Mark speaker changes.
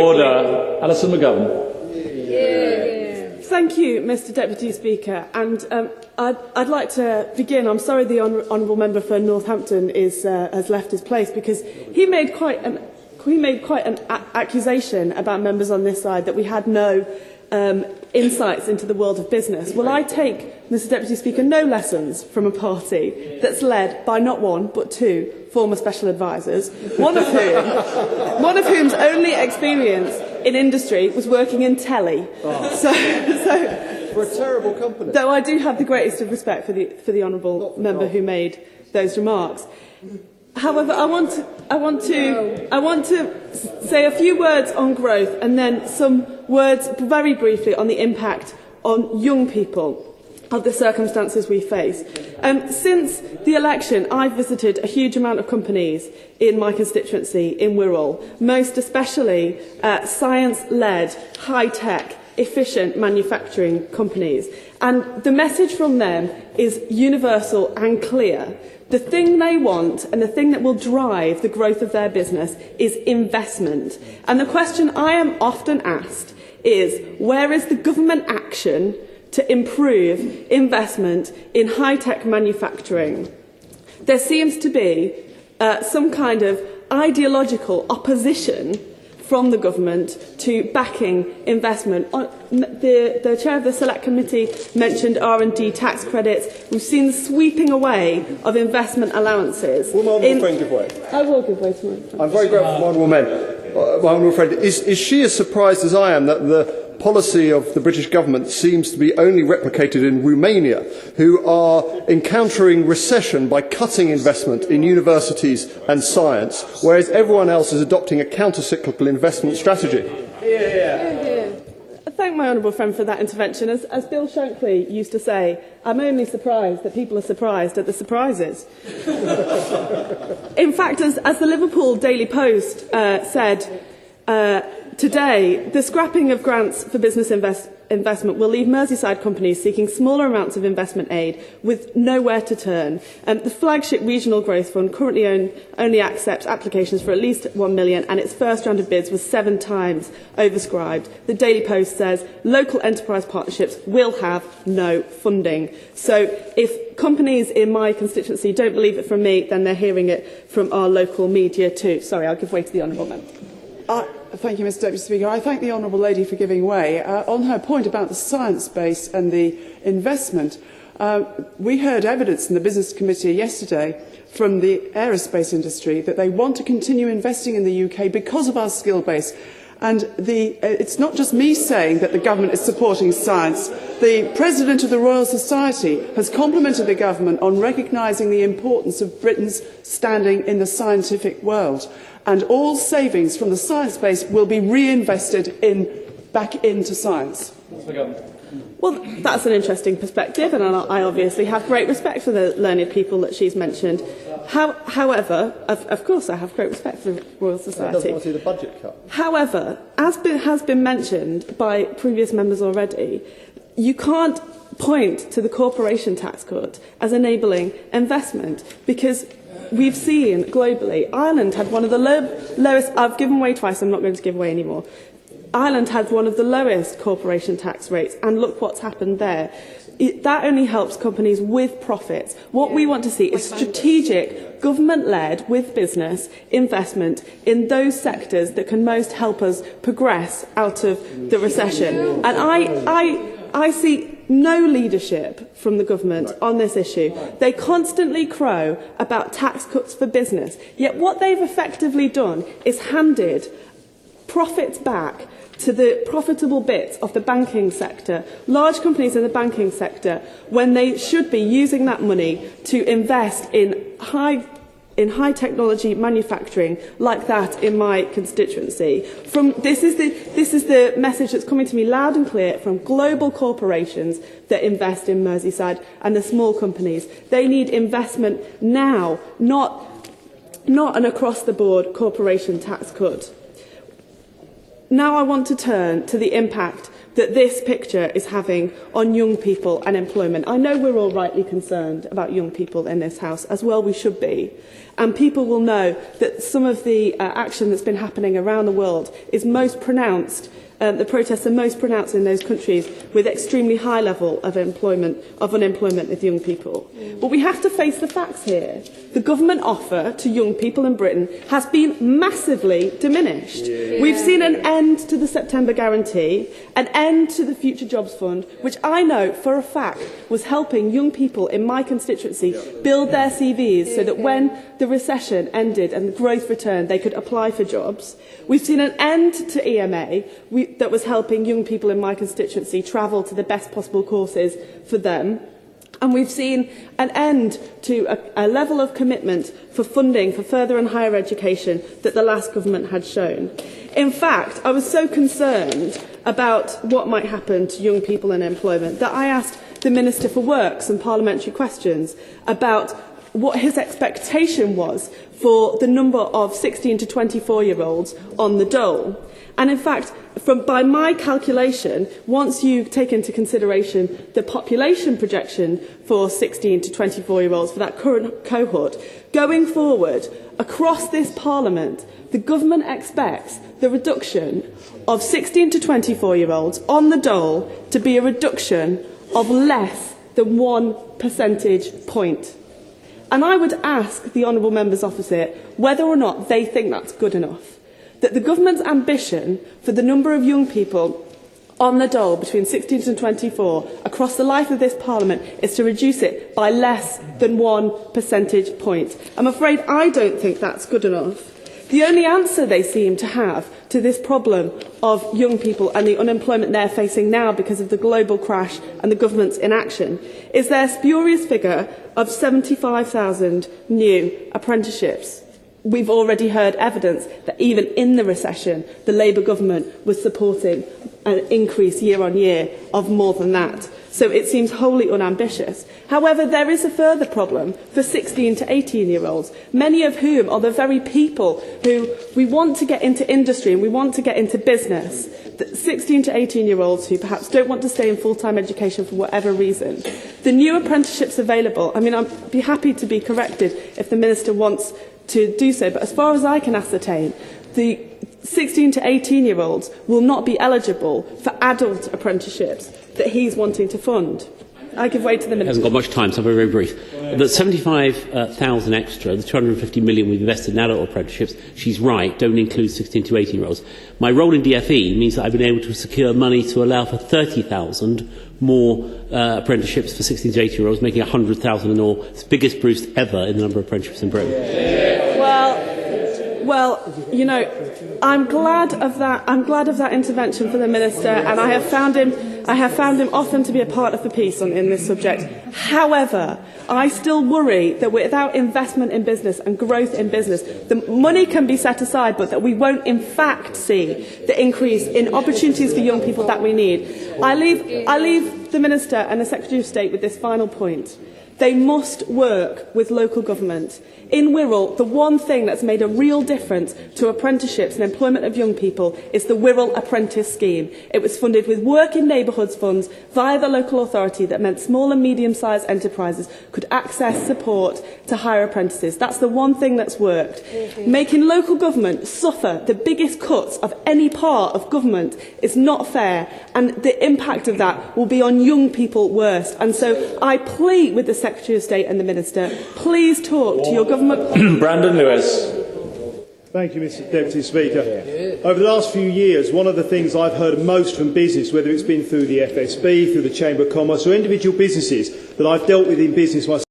Speaker 1: Order. Alison McGovern.
Speaker 2: Thank you, Mr Deputy Speaker. And I'd like to begin. I'm sorry the honourable member for Northampton has left his place, because he made quite an accusation about members on this side that we had no insights into the world of business. Well, I take, Mr Deputy Speaker, no lessons from a party that's led by not one but two former special advisors, one of whom's only experience in industry was working in telly. So
Speaker 3: for a terrible company.
Speaker 2: Though I do have the greatest of respect for the honourable member who made those remarks. However, I want to say a few words on growth and then some words very briefly on the impact on young people of the circumstances we face. Since the election, I've visited a huge amount of companies in my constituency in Wirral, most especially science-led, high-tech, efficient manufacturing companies. And the message from them is universal and clear. The thing they want and the thing that will drive the growth of their business is investment. And the question I am often asked is, where is the government action to improve investment in high-tech manufacturing? There seems to be some kind of ideological opposition from the government to backing investment. The chair of the Select Committee mentioned R&D tax credits. We've seen the sweeping away of investment allowances.
Speaker 3: Will my honourable friend give way?
Speaker 2: I will give way to my friend.
Speaker 3: I'm very grateful for my honourable friend. Is she as surprised as I am that the policy of the British government seems to be only replicated in Romania, who are encountering recession by cutting investment in universities and science, whereas everyone else is adopting a counter-cyclical investment strategy?
Speaker 2: I thank my honourable friend for that intervention. As Bill Shankly used to say, I'm only surprised that people are surprised at the surprises. In fact, as the Liverpool Daily Post said today, the scrapping of grants for business investment will leave Merseyside companies seeking smaller amounts of investment aid with nowhere to turn. The flagship Regional Growth Fund currently only accepts applications for at least £1 million, and its first round of bids was 7 times overscribed. The Daily Post says local enterprise partnerships will have no funding. So if companies in my constituency don't believe it from me, then they're hearing it from our local media too. Sorry, I'll give way to the honourable member.
Speaker 4: Thank you, Mr Deputy Speaker. I thank the honourable lady for giving way. On her point about the science base and the investment, we heard evidence in the Business Committee yesterday from the aerospace industry that they want to continue investing in the UK because of our skill base. And it's not just me saying that the government is supporting science. The President of the Royal Society has complimented the government on recognising the importance of Britain's standing in the scientific world. And all savings from the science base will be reinvested back into science.
Speaker 2: Well, that's an interesting perspective, and I obviously have great respect for the learned people that she's mentioned. However, of course I have great respect for the Royal Society.
Speaker 3: Doesn't want to see the budget cut.
Speaker 2: However, as has been mentioned by previous members already, you can't point to the corporation tax cut as enabling investment, because we've seen globally, Ireland had one of the lowest. I've given way twice, I'm not going to give way anymore. Ireland had one of the lowest corporation tax rates, and look what's happened there. That only helps companies with profits. What we want to see is strategic, government-led, with business, investment in those sectors that can most help us progress out of the recession. And I see no leadership from the government on this issue. They constantly crow about tax cuts for business, yet what they've effectively done is handed profits back to the profitable bits of the banking sector, large companies in the banking sector, when they should be using that money to invest in high technology manufacturing like that in my constituency. This is the message that's coming to me loud and clear from global corporations that invest in Merseyside and the small companies. They need investment now, not an across-the-board corporation tax cut. Now I want to turn to the impact that this picture is having on young people and employment. I know we're all rightly concerned about young people in this House, as well we should be. And people will know that some of the action that's been happening around the world is most pronounced, the protests are most pronounced in those countries with extremely high level of unemployment with young people. But we have to face the facts here. The government offer to young people in Britain has been massively diminished. We've seen an end to the September guarantee, an end to the Future Jobs Fund, which I know for a fact was helping young people in my constituency build their CVs so that when the recession ended and the growth returned, they could apply for jobs. We've seen an end to EMA that was helping young people in my constituency travel to the best possible courses for them. And we've seen an end to a level of commitment for funding for further and higher education that the last government had shown. In fact, I was so concerned about what might happen to young people in employment that I asked the Minister for Work some parliamentary questions about what his expectation was for the number of 16 to 24-year-olds on the dole. And in fact, by my calculation, once you take into consideration the population projection for 16 to 24-year-olds for that current cohort, going forward, across this Parliament, the government expects the reduction of 16 to 24-year-olds on the dole to be a reduction of less than 1 percentage point. And I would ask the honourable members opposite whether or not they think that's good enough. That the government's ambition for the number of young people on the dole between 16 and 24 across the life of this Parliament is to reduce it by less than 1 percentage point. I'm afraid I don't think that's good enough. The only answer they seem to have to this problem of young people and the unemployment they're facing now because of the global crash and the government's inaction is their spurious figure of 75,000 new apprenticeships. We've already heard evidence that even in the recession, the Labour government was supporting an increase year on year of more than that. So it seems wholly unambitious. However, there is a further problem for 16 to 18-year-olds, many of whom are the very people who we want to get into industry and we want to get into business. 16 to 18-year-olds who perhaps don't want to stay in full-time education for whatever reason. The new apprenticeships available, I mean, I'd be happy to be corrected if the Minister wants to do so, but as far as I can ascertain, the 16 to 18-year-olds will not be eligible for adult apprenticeships that he's wanting to fund. I give way to the Minister.
Speaker 5: Hasn't got much time, so I'll be very brief. The 75,000 extra, the 250 million we've invested in adult apprenticeships, she's right, don't include 16 to 18-year-olds. My role in DFE means that I've been able to secure money to allow for 30,000 more apprenticeships for 16 to 18-year-olds, making 100,000 in all. It's the biggest boost ever in the number of apprenticeships in Britain.
Speaker 2: Well, you know, I'm glad of that. I'm glad of that intervention from the Minister, and I have found him often to be a part of the peace in this subject. However, I still worry that without investment in business and growth in business, the money can be set aside, but that we won't in fact see the increase in opportunities for young people that we need. I leave the Minister and the Secretary of State with this final point. They must work with local government. In Wirral, the one thing that's made a real difference to apprenticeships and employment of young people is the Wirral Apprentice Scheme. It was funded with Work in Neighbourhoods funds via the local authority that meant small and medium-sized enterprises could access support to hire apprentices. That's the one thing that's worked. Making local government suffer the biggest cuts of any part of government is not fair, and the impact of that will be on young people worst. And so I plead with the Secretary of State and the Minister, please talk to your government.
Speaker 1: Brandon Lewis.
Speaker 6: Thank you, Mr Deputy Speaker. Over the last few years, one of the things I've heard most from business, whether it's been through the FSB, through the Chamber of Commerce or individual businesses that I've dealt with in business myself,